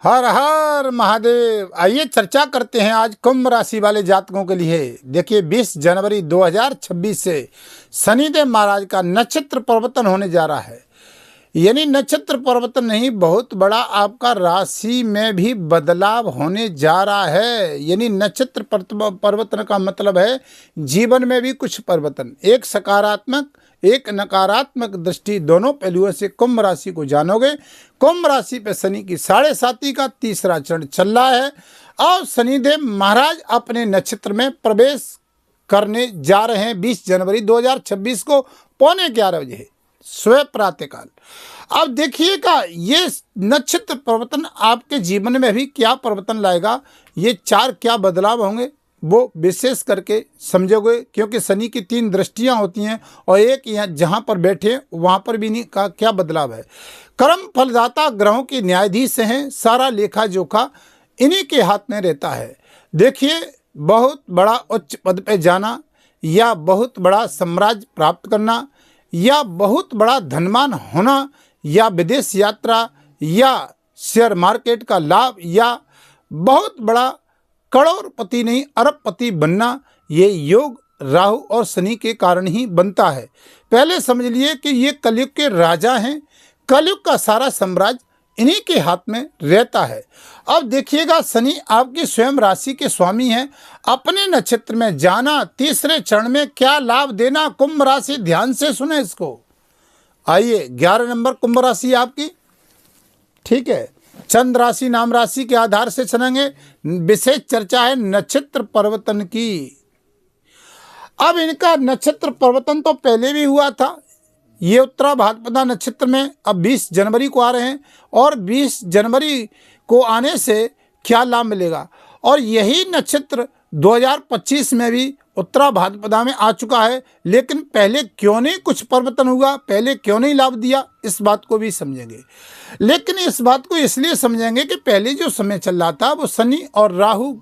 हर हर महादेव। आइए चर्चा करते हैं आज कुंभ राशि वाले जातकों के लिए। देखिए 20 जनवरी 2026 से शनिदेव महाराज का नक्षत्र परिवर्तन होने जा रहा है। यानी नक्षत्र परिवर्तन नहीं, बहुत बड़ा आपका राशि में भी बदलाव होने जा रहा है। यानी नक्षत्र परिवर्तन का मतलब है जीवन में भी कुछ परिवर्तन, एक सकारात्मक एक नकारात्मक दृष्टि, दोनों पहलुओं से कुंभ राशि को जानोगे। कुंभ राशि पे शनि की 7.5 का तीसरा चरण चल रहा है और शनिदेव महाराज अपने नक्षत्र में प्रवेश करने जा रहे हैं 20 जनवरी 2026 को 11:15 बजे स्वयं प्रातःकाल। अब देखिएगा ये नक्षत्र परिवर्तन आपके जीवन में भी क्या परिवर्तन लाएगा, ये 4 क्या बदलाव होंगे वो विशेष करके समझोगे, क्योंकि शनि की 3 दृष्टियां होती हैं और एक यहाँ जहाँ पर बैठे वहाँ पर भी नहीं का क्या बदलाव है। कर्म फलदाता ग्रहों के न्यायाधीश हैं, सारा लेखा जोखा इन्हीं के हाथ में रहता है। देखिए बहुत बड़ा उच्च पद पे जाना या बहुत बड़ा साम्राज्य प्राप्त करना या बहुत बड़ा धनवान होना या विदेश यात्रा या शेयर मार्केट का लाभ या बहुत बड़ा करोड़पति नहीं अरबपति बनना, ये योग राहु और शनि के कारण ही बनता है। पहले समझ लिए कि ये कलयुग के राजा हैं, कलयुग का सारा साम्राज्य इन्हीं के हाथ में रहता है। अब देखिएगा शनि आपकी स्वयं राशि के स्वामी हैं, अपने नक्षत्र में जाना तीसरे चरण में क्या लाभ देना, कुंभ राशि ध्यान से सुने इसको। आइए 11 नंबर कुंभ राशि आपकी, ठीक है। चंद्र राशि नाम राशि के आधार से चलेंगे। विशेष चर्चा है नक्षत्र परिवर्तन की। अब इनका नक्षत्र परिवर्तन तो पहले भी हुआ था, ये उत्तरा भाद्रपदा नक्षत्र में अब 20 जनवरी को आ रहे हैं और 20 जनवरी को आने से क्या लाभ मिलेगा। और यही नक्षत्र 2025 में भी उत्तरा भाद्रपदा में आ चुका है, लेकिन पहले क्यों नहीं कुछ परिवर्तन हुआ, पहले क्यों नहीं लाभ दिया, इस बात को भी समझेंगे। लेकिन इस बात को इसलिए समझेंगे कि पहले जो समय चल रहा था वो शनि और राहु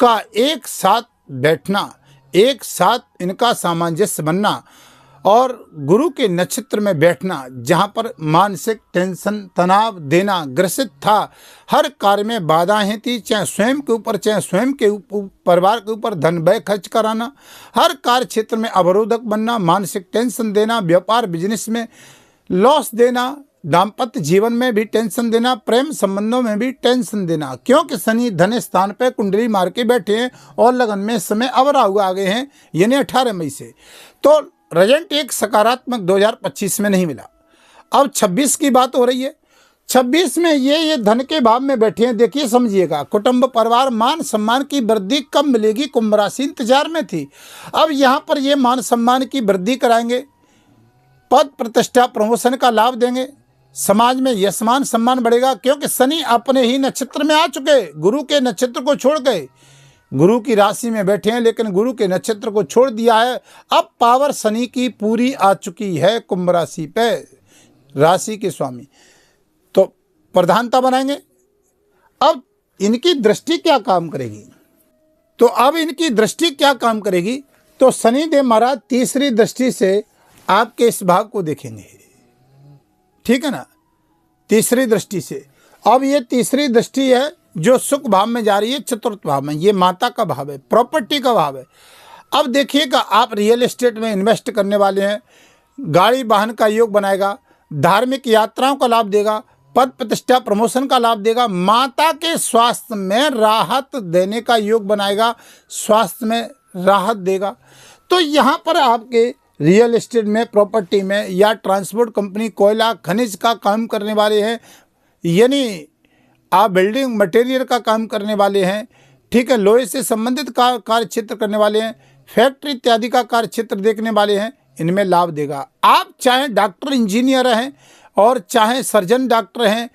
का एक साथ बैठना, एक साथ इनका सामंजस्य बनना और गुरु के नक्षत्र में बैठना, जहाँ पर मानसिक टेंशन तनाव देना ग्रसित था, हर कार्य में बाधाएं थी, चाहे स्वयं के ऊपर चाहे स्वयं के परिवार के ऊपर धन व्यय खर्च कराना, हर कार्य क्षेत्र में अवरोधक बनना, मानसिक टेंशन देना, व्यापार बिजनेस में लॉस देना, दाम्पत्य जीवन में भी टेंशन देना, प्रेम संबंधों में भी टेंशन देना, क्योंकि शनि धन स्थान पर कुंडली मार के बैठे हैं और लगन में समय अब राहु आ गए हैं, यानी 18 मई से। तो रिजल्ट एक सकारात्मक 2025 में नहीं मिला। अब 26 की बात हो रही है। 26 में ये धन के भाव में बैठे हैं। देखिए समझिएगा, कुटुंब परिवार मान सम्मान की वृद्धि कब मिलेगी, कुंभ राशि इंतजार में थी। अब यहाँ पर ये मान सम्मान की वृद्धि कराएंगे, पद प्रतिष्ठा प्रमोशन का लाभ देंगे, समाज में यश मान सम्मान बढ़ेगा, क्योंकि शनि अपने ही नक्षत्र में आ चुके, गुरु के नक्षत्र को छोड़ गए, गुरु की राशि में बैठे हैं लेकिन गुरु के नक्षत्र को छोड़ दिया है। अब पावर शनि की पूरी आ चुकी है कुंभ राशि पे, राशि के स्वामी तो प्रधानता बनाएंगे। अब इनकी दृष्टि क्या काम करेगी, तो अब इनकी दृष्टि क्या काम करेगी, तो शनिदेव महाराज तीसरी दृष्टि से आपके इस भाव को देखेंगे, ठीक है ना, तीसरी दृष्टि से। अब ये तीसरी दृष्टि है जो सुख भाव में जा रही है, चतुर्थ भाव में, ये माता का भाव है, प्रॉपर्टी का भाव है। अब देखिएगा आप रियल एस्टेट में इन्वेस्ट करने वाले हैं, गाड़ी वाहन का योग बनाएगा, धार्मिक यात्राओं का लाभ देगा, पद प्रतिष्ठा प्रमोशन का लाभ देगा, माता के स्वास्थ्य में राहत देने का योग बनाएगा, स्वास्थ्य में राहत देगा। तो यहाँ पर आपके रियल एस्टेट में, प्रॉपर्टी में या ट्रांसपोर्ट कंपनी, कोयला खनिज का काम करने वाले हैं, यानी आप बिल्डिंग मटेरियल का काम करने वाले हैं, ठीक है, लोहे से संबंधित कार्य क्षेत्र करने वाले हैं, फैक्ट्री इत्यादि का कार्य क्षेत्र देखने वाले हैं, इनमें लाभ देगा। आप चाहे डॉक्टर इंजीनियर हैं और चाहे सर्जन डॉक्टर हैं,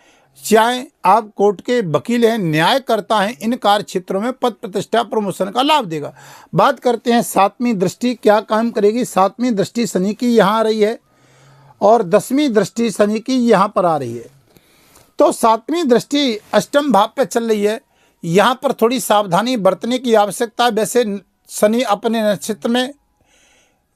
चाहे आप कोर्ट के वकील हैं, न्यायकर्ता हैं, इन कार्य क्षेत्रों में पद प्रतिष्ठा प्रमोशन का लाभ देगा। बात करते हैं 7वीं दृष्टि क्या काम करेगी। 7वीं दृष्टि शनि की यहाँ आ रही है और 10वीं दृष्टि शनि की यहाँ पर आ रही है। तो 7वीं दृष्टि अष्टम भाव पे चल रही है, यहाँ पर थोड़ी सावधानी बरतने की आवश्यकता है। वैसे शनि अपने नक्षत्र में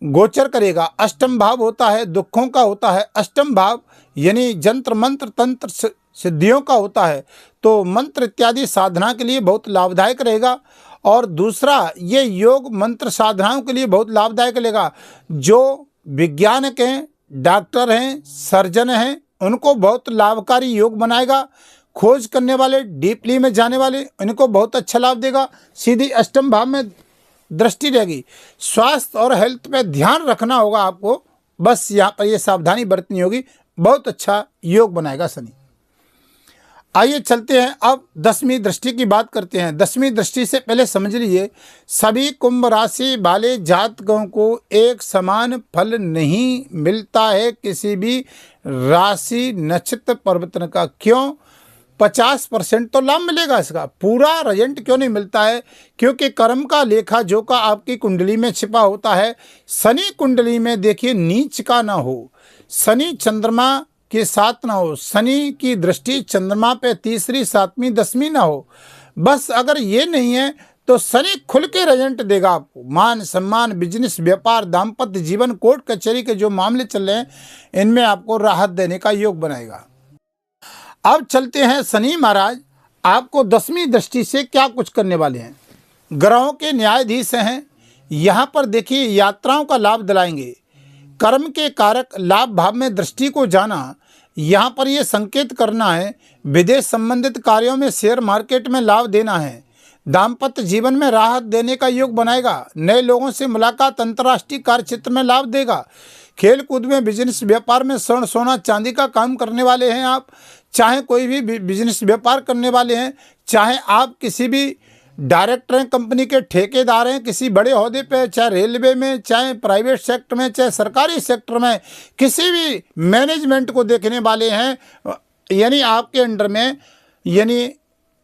गोचर करेगा, अष्टम भाव होता है दुखों का होता है, अष्टम भाव यानी जंत्र मंत्र तंत्र सिद्धियों का होता है, तो मंत्र इत्यादि साधना के लिए बहुत लाभदायक रहेगा। और दूसरा, ये योग मंत्र साधनाओं के लिए बहुत लाभदायक रहेगा। जो वैज्ञानिक हैं, डॉक्टर हैं, सर्जन हैं, उनको बहुत लाभकारी योग बनाएगा। खोज करने वाले, डीपली में जाने वाले, इनको बहुत अच्छा लाभ देगा। सीधी अष्टम भाव में दृष्टि रहेगी। स्वास्थ्य और हेल्थ पे ध्यान रखना होगा आपको, बस यहाँ पर ये सावधानी बरतनी होगी। बहुत अच्छा योग बनाएगा शनि। आइए चलते हैं अब 10वीं दृष्टि की बात करते हैं। 10वीं दृष्टि से पहले समझ लीजिए, सभी कुंभ राशि वाले जातकों को एक समान फल नहीं मिलता है किसी भी राशि नक्षत्र परिवर्तन का। क्यों? 50% तो लाभ मिलेगा इसका, पूरा रिजल्ट क्यों नहीं मिलता है? क्योंकि कर्म का लेखा जोखा आपकी कुंडली में छिपा होता है। शनि कुंडली में देखिए नीच का ना हो, शनि चंद्रमा के साथ ना हो, शनि की दृष्टि चंद्रमा पे तीसरी, सातवीं, 10वीं ना हो। बस अगर ये नहीं है तो शनि खुल के रिजल्ट देगा आपको। मान सम्मान, बिजनेस, व्यापार, दाम्पत्य जीवन, कोर्ट कचहरी के जो मामले चल रहे हैं, इनमें आपको राहत देने का योग बनाएगा। अब चलते हैं शनि महाराज आपको 10वीं दृष्टि से क्या कुछ करने वाले हैं। ग्रहों के न्यायाधीश हैं, यहाँ पर देखिए यात्राओं का लाभ दिलाएंगे। कर्म के कारक लाभ भाव में दृष्टि को जाना, यहाँ पर ये संकेत करना है विदेश संबंधित कार्यों में, शेयर मार्केट में लाभ देना है। दाम्पत्य जीवन में राहत देने का योग बनाएगा। नए लोगों से मुलाकात, अंतर्राष्ट्रीय कार्य क्षेत्र में लाभ देगा। खेल कूद में, बिजनेस व्यापार में, स्वर्ण सोना चांदी का काम करने वाले हैं आप, चाहे कोई भी बिजनेस व्यापार करने वाले हैं, चाहे आप किसी भी डायरेक्टर हैं, कंपनी के ठेकेदार हैं, किसी बड़े ओहदे पे, चाहे रेलवे में, चाहे प्राइवेट सेक्टर में, चाहे सरकारी सेक्टर में, किसी भी मैनेजमेंट को देखने वाले हैं, यानी आपके अंडर में यानी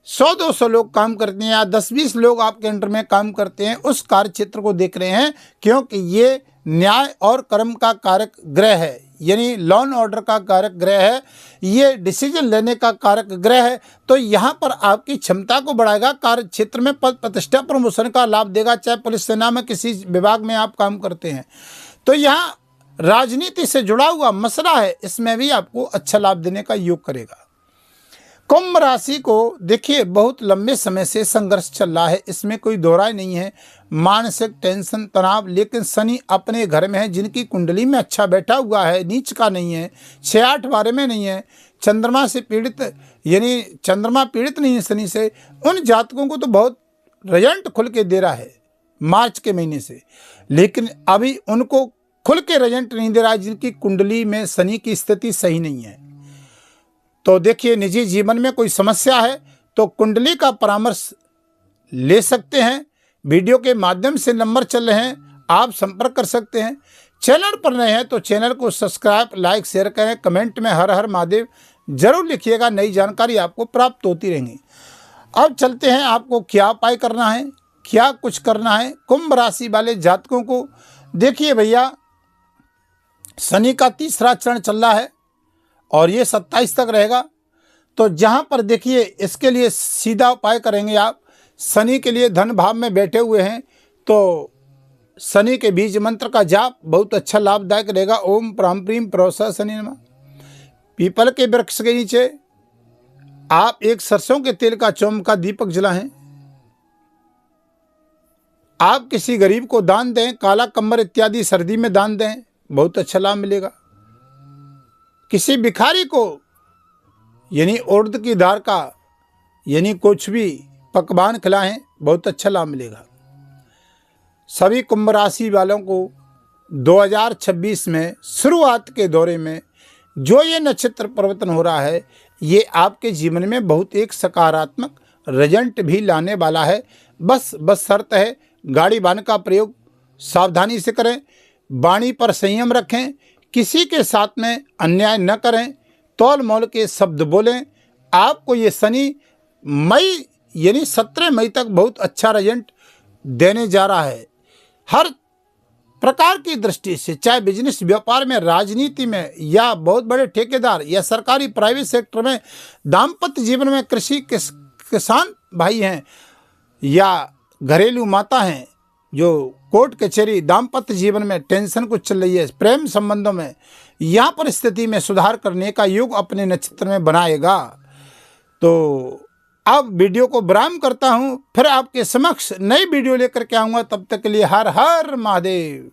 100-200 लोग काम करते हैं या 10-20 लोग आपके अंडर में काम करते हैं, उस कार्य क्षेत्र को देख रहे हैं। क्योंकि ये न्याय और कर्म का कारक ग्रह है, यानी लॉ एंड ऑर्डर का कारक ग्रह है, ये डिसीजन लेने का कारक ग्रह है। तो यहाँ पर आपकी क्षमता को बढ़ाएगा। कार्य क्षेत्र में पद प्रतिष्ठा, प्रमोशन का लाभ देगा। चाहे पुलिस सेना में, किसी विभाग में आप काम करते हैं, तो यहाँ राजनीति से जुड़ा हुआ मसला है, इसमें भी आपको अच्छा लाभ देने का योग करेगा। कुंभ राशि को देखिए बहुत लंबे समय से संघर्ष चल रहा है, इसमें कोई दो राय नहीं है। मानसिक टेंशन, तनाव, लेकिन शनि अपने घर में है, जिनकी कुंडली में अच्छा बैठा हुआ है, नीच का नहीं है, 6-8 बारे में नहीं है, चंद्रमा से पीड़ित, यानी चंद्रमा पीड़ित नहीं है शनि से, उन जातकों को तो बहुत रिजल्ट खुल के दे रहा है मार्च के महीने से। लेकिन अभी उनको खुल के रिजल्ट नहीं दे रहा है जिनकी कुंडली में शनि की स्थिति सही नहीं है। तो देखिए, निजी जीवन में कोई समस्या है तो कुंडली का परामर्श ले सकते हैं। वीडियो के माध्यम से नंबर चल रहे हैं, आप संपर्क कर सकते हैं। चैनल पर नए हैं तो चैनल को सब्सक्राइब, लाइक, शेयर करें। कमेंट में हर हर महादेव जरूर लिखिएगा, नई जानकारी आपको प्राप्त होती रहेंगी। अब चलते हैं, आपको क्या उपाय करना है, क्या कुछ करना है कुंभ राशि वाले जातकों को। देखिए भैया, शनि का तीसरा चरण चल रहा है और ये 27 तक रहेगा। तो जहाँ पर देखिए, इसके लिए सीधा उपाय करेंगे आप। शनि के लिए धन भाव में बैठे हुए हैं तो शनि के बीज मंत्र का जाप बहुत अच्छा लाभदायक रहेगा। ओम प्राम प्रीम प्रोसा शनि नमः। पीपल के वृक्ष के नीचे आप एक सरसों के तेल का चौम का दीपक जलाएं। आप किसी गरीब को दान दें, काला कम्बर इत्यादि सर्दी में दान दें, बहुत अच्छा लाभ मिलेगा। किसी भिखारी को यानी उड़द की दाल का यानी कुछ भी पकवान खिलाएं, बहुत अच्छा लाभ मिलेगा। सभी कुंभ राशि वालों को 2026 में शुरुआत के दौरे में जो ये नक्षत्र परिवर्तन हो रहा है, ये आपके जीवन में बहुत एक सकारात्मक रिजल्ट भी लाने वाला है। बस शर्त है, गाड़ी वाहन का प्रयोग सावधानी से करें, वाणी पर संयम रखें, किसी के साथ में अन्याय न करें, तौल मोल के शब्द बोलें। आपको ये शनि मई यानी 17 मई तक बहुत अच्छा रिजल्ट देने जा रहा है। हर प्रकार की दृष्टि से, चाहे बिजनेस व्यापार में, राजनीति में, या बहुत बड़े ठेकेदार या सरकारी प्राइवेट सेक्टर में, दाम्पत्य जीवन में, कृषि किसान भाई हैं या घरेलू माता हैं जो कोर्ट कचहरी, दाम्पत्य जीवन में टेंशन कुछ चल रही है, प्रेम संबंधों में, यहाँ पर स्थिति में सुधार करने का योग अपने नक्षत्र में बनाएगा। तो अब वीडियो को विराम करता हूँ, फिर आपके समक्ष नई वीडियो लेकर के आऊँगा। तब तक के लिए हर हर महादेव।